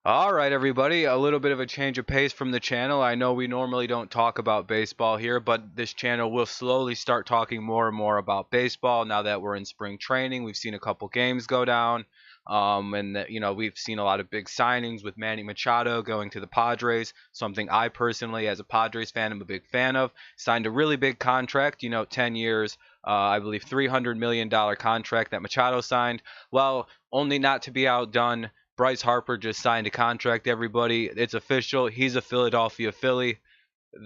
All right, everybody, a little bit of a change of pace from the channel. I know we normally don't talk about baseball here, but this channel will slowly start talking more and more about baseball now that we're in spring training. We've seen a couple games go down, we've seen a lot of big signings with Manny Machado going to the Padres, something I personally, as a Padres fan, am a big fan of. Signed a really big contract, 10 years, I believe $300 million contract that Machado signed. Well, only not to be outdone. Bryce Harper just signed a contract, everybody. It's official. He's a Philadelphia Philly.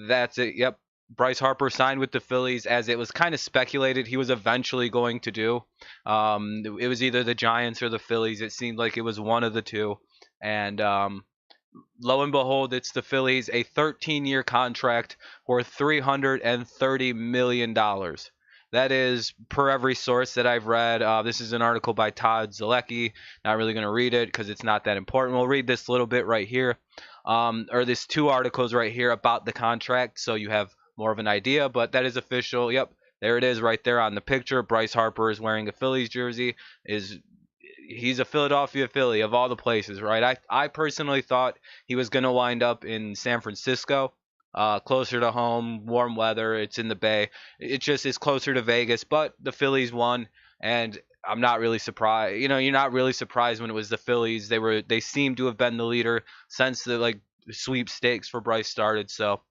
That's it. Yep. Bryce Harper signed with the Phillies as it was kind of speculated he was eventually going to do. It was either the Giants or the Phillies. It seemed like it was one of the two. And lo and behold, it's the Phillies, a 13-year contract worth $330 million. That is per every source that I've read. This is an article by Todd Zalecki. Not really going to read it because it's not that important. We'll read this little bit right here, or this two articles right here about the contract, so you have more of an idea. But that is official. Yep, there it is right there on the picture. Bryce Harper is wearing a Phillies jersey. He's a Philadelphia Philly of all the places, right? I personally thought he was going to wind up in San Francisco, closer to home, warm weather. It's in the Bay. It just is closer to Vegas, but the Phillies won, and I'm not really surprised. You're not really surprised when it was the Phillies. They seem to have been the leader since the sweepstakes for Bryce started. So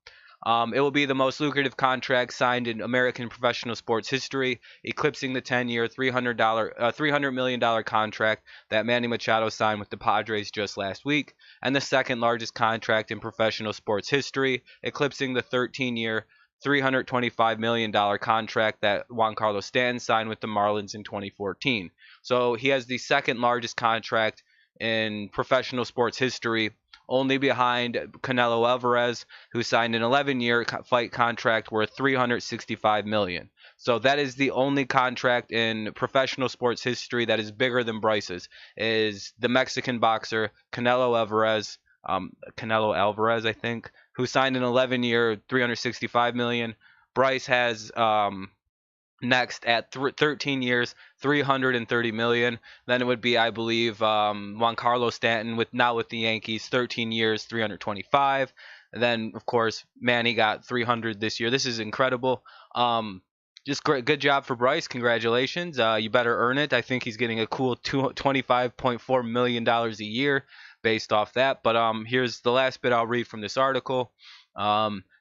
it will be the most lucrative contract signed in American professional sports history, eclipsing the 10-year, $300 million contract that Manny Machado signed with the Padres just last week, and the second largest contract in professional sports history, eclipsing the 13-year, $325 million contract that Juan Carlos Stanton signed with the Marlins in 2014. So he has the second largest contract in professional sports history, only behind Canelo Alvarez, who signed an 11-year fight contract worth $365 million. So that is the only contract in professional sports history that is bigger than Bryce's. Is the Mexican boxer Canelo Alvarez, I think, who signed an 11-year, $365 million. Bryce has next at 13 years, 330 million. Then it would be, I believe, Juan Carlos Stanton with the Yankees, 13 years, 325. And then of course Manny got 300 this year. This is incredible. Just great, good job for Bryce. Congratulations. You better earn it. I think he's getting a cool $25.4 million a year based off that. But here's the last bit I'll read from this article.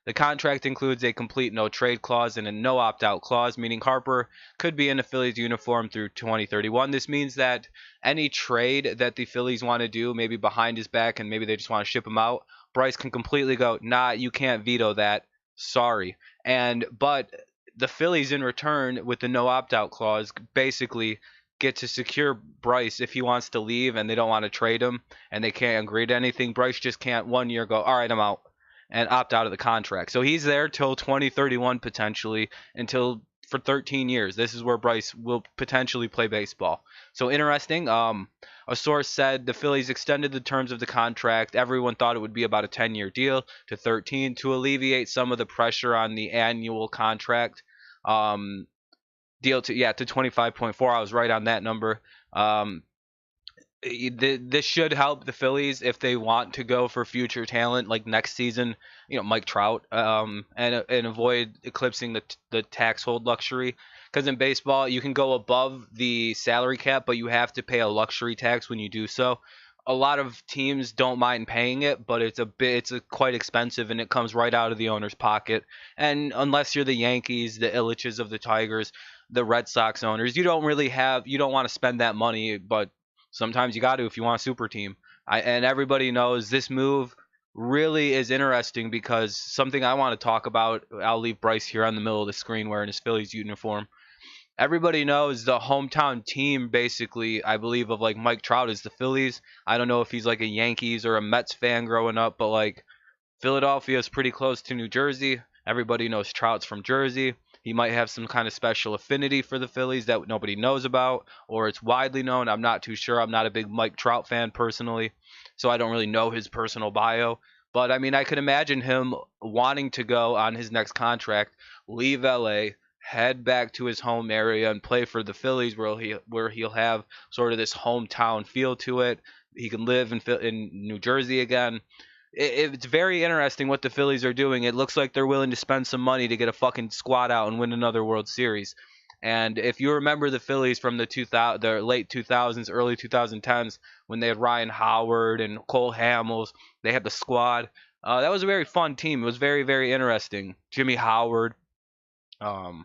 The contract includes a complete no trade clause and a no opt out clause, meaning Harper could be in a Phillies uniform through 2031. This means that any trade that the Phillies want to do, maybe behind his back and maybe they just want to ship him out, Bryce can completely go, nah, you can't veto that. Sorry. But the Phillies, in return, with the no opt out clause, basically get to secure Bryce if he wants to leave and they don't want to trade him and they can't agree to anything. Bryce just can't 1 year go, all right, I'm out, and opt out of the contract. So he's there till 2031 potentially, until for 13 years. This is where Bryce will potentially play baseball. So interesting. A source said the Phillies extended the terms of the contract. Everyone thought it would be about a 10-year deal to 13 to alleviate some of the pressure on the annual contract. Deal to 25.4. I was right on that number. This should help the Phillies if they want to go for future talent like next season, Mike Trout, and avoid eclipsing the tax hold luxury. Because in baseball, you can go above the salary cap, but you have to pay a luxury tax when you do so. A lot of teams don't mind paying it, but it's quite expensive, and it comes right out of the owner's pocket. And unless you're the Yankees, the Illiches of the Tigers, the Red Sox owners, you don't want to spend that money, but sometimes you got to if you want a super team. And everybody knows this move really is interesting because something I want to talk about. I'll leave Bryce here on the middle of the screen wearing his Phillies uniform. Everybody knows the hometown team, basically, I believe, of like Mike Trout is the Phillies. I don't know if he's like a Yankees or a Mets fan growing up, but like Philadelphia is pretty close to New Jersey. Everybody knows Trout's from Jersey. He might have some kind of special affinity for the Phillies that nobody knows about, or it's widely known. I'm not too sure. I'm not a big Mike Trout fan personally, so I don't really know his personal bio. But I mean, I could imagine him wanting to go on his next contract, leave LA, head back to his home area and play for the Phillies, where he'll have sort of this hometown feel to it. he can live in New Jersey again. It's very interesting what the Phillies are doing. It looks like they're willing to spend some money to get a fucking squad out and win another World Series. And if you remember the Phillies from the late 2000s, early 2010s, when they had Ryan Howard and Cole Hamels, they had the squad. That was a very fun team. It was very, very interesting. Jimmy Howard. Um,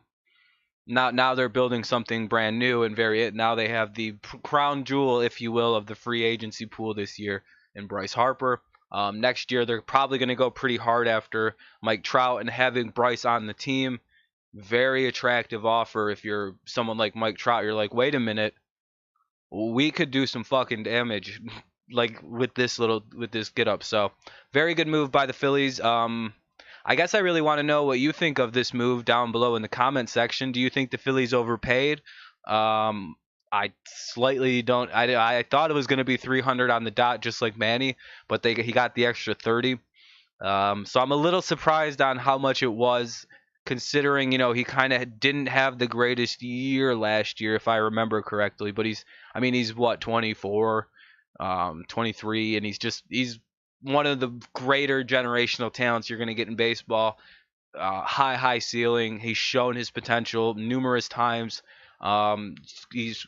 now they're building something brand new and very. Now they have the crown jewel, if you will, of the free agency pool this year in Bryce Harper. Next year they're probably going to go pretty hard after Mike Trout, and having Bryce on the team, very attractive offer. If you're someone like Mike Trout, you're like, wait a minute, we could do some fucking damage, like with this get up. So very good move by the Phillies. I guess I really want to know what you think of this move down below in the comment section. Do you think the Phillies overpaid? I slightly don't. I thought it was going to be 300 on the dot, just like Manny, but he got the extra 30. So I'm a little surprised on how much it was, considering he kind of didn't have the greatest year last year, if I remember correctly. But he's what, 24, 23, and he's one of the greater generational talents you're going to get in baseball. High ceiling. He's shown his potential numerous times. Um, he's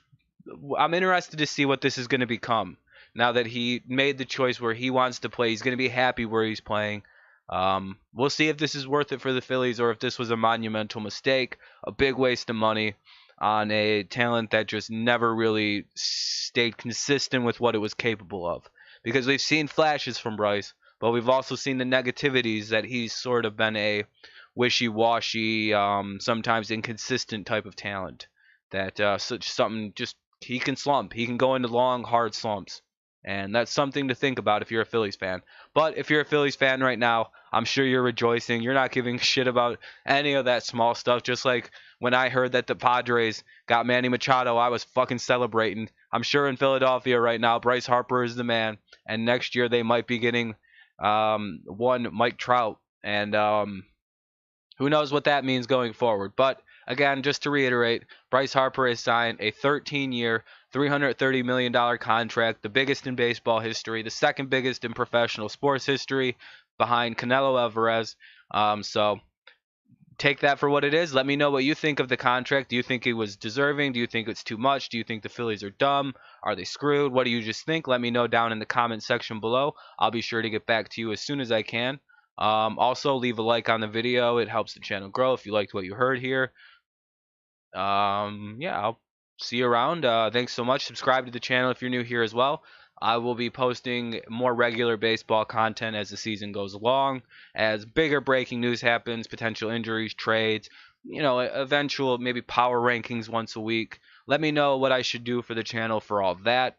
I'm interested to see what this is going to become. Now that he made the choice where he wants to play, he's going to be happy where he's playing. We'll see if this is worth it for the Phillies or if this was a monumental mistake, a big waste of money on a talent that just never really stayed consistent with what it was capable of. Because we've seen flashes from Bryce, but we've also seen the negativities that he's sort of been a wishy-washy, sometimes inconsistent type of talent. That something just he can slump. He can go into long, hard slumps. And that's something to think about if you're a Phillies fan. But if you're a Phillies fan right now, I'm sure you're rejoicing. You're not giving a shit about any of that small stuff. Just like when I heard that the Padres got Manny Machado, I was fucking celebrating. I'm sure in Philadelphia right now, Bryce Harper is the man. And next year they might be getting one Mike Trout. And who knows what that means going forward. But again, just to reiterate, Bryce Harper has signed a 13-year, $330 million contract, the biggest in baseball history, the second biggest in professional sports history, behind Canelo Alvarez. So take that for what it is. Let me know what you think of the contract. Do you think it was deserving? Do you think it's too much? Do you think the Phillies are dumb? Are they screwed? What do you just think? Let me know down in the comment section below. I'll be sure to get back to you as soon as I can. Also, leave a like on the video. It helps the channel grow if you liked what you heard here. Yeah, I'll see you around. Thanks so much. Subscribe to the channel if you're new here as well. I will be posting more regular baseball content as the season goes along, as bigger breaking news happens, potential injuries, trades, eventual maybe power rankings once a week. Let me know what I should do for the channel for all that.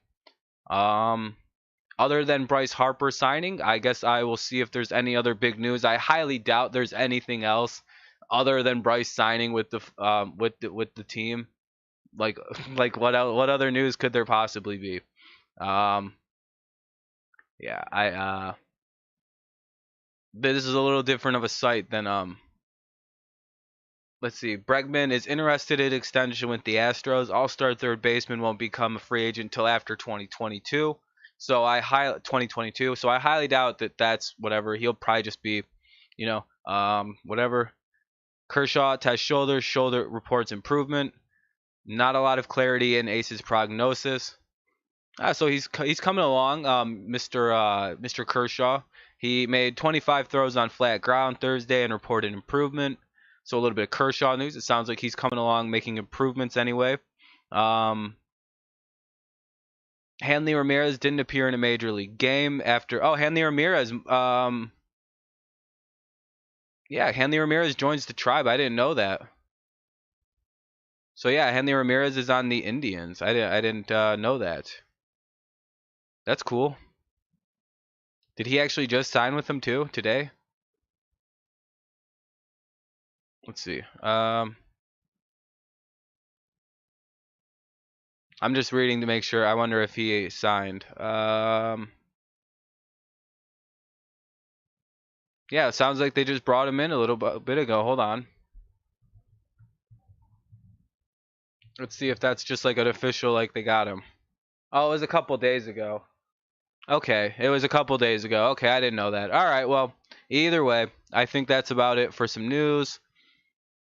Other than Bryce Harper signing, I guess I will see if there's any other big news. I highly doubt there's anything else other than Bryce signing with the team. Like like what other news could there possibly be? Yeah, this is a little different of a site than let's see. Bregman is interested in extension with the Astros. All-star third baseman won't become a free agent until after 2022. So 2022. So I highly doubt that that's whatever. He'll probably just be, whatever. Kershaw tests shoulder reports improvement. Not a lot of clarity in Ace's prognosis. So he's coming along, Mr. Kershaw. He made 25 throws on flat ground Thursday and reported improvement. So a little bit of Kershaw news. It sounds like he's coming along, making improvements anyway. Hanley Ramirez didn't appear in a major league game after. Oh, Hanley Ramirez. Yeah, Hanley Ramirez joins the tribe. I didn't know that. So yeah, Hanley Ramirez is on the Indians. I didn't know that. That's cool. Did he actually just sign with them too today? Let's see. I'm just reading to make sure. I wonder if he signed. Yeah, it sounds like they just brought him in a little bit ago. Hold on. Let's see if that's just like an official, like they got him. Oh, it was a couple days ago. Okay, it was a couple days ago. Okay, I didn't know that. All right, well, either way, I think that's about it for some news.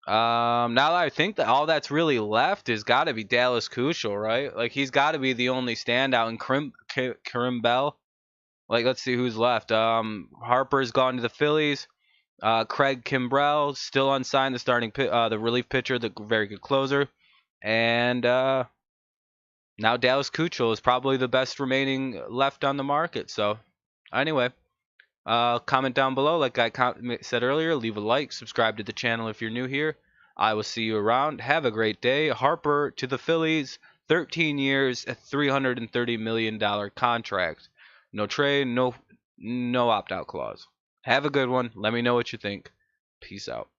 Now that I think that all that's really left is got to be Dallas Keuchel, right? Like he's got to be the only standout. And Karim Bell. Like let's see who's left. Harper's gone to the Phillies. Craig Kimbrell still unsigned, the relief pitcher, the very good closer, and now Dallas Keuchel is probably the best remaining left on the market. So anyway, comment down below, like I said earlier. Leave a like, subscribe to the channel if you're new here. I will see you around. Have a great day. Harper to the Phillies, 13 years, a $330 million contract. No trade, no opt-out clause. Have a good one. Let me know what you think. Peace out.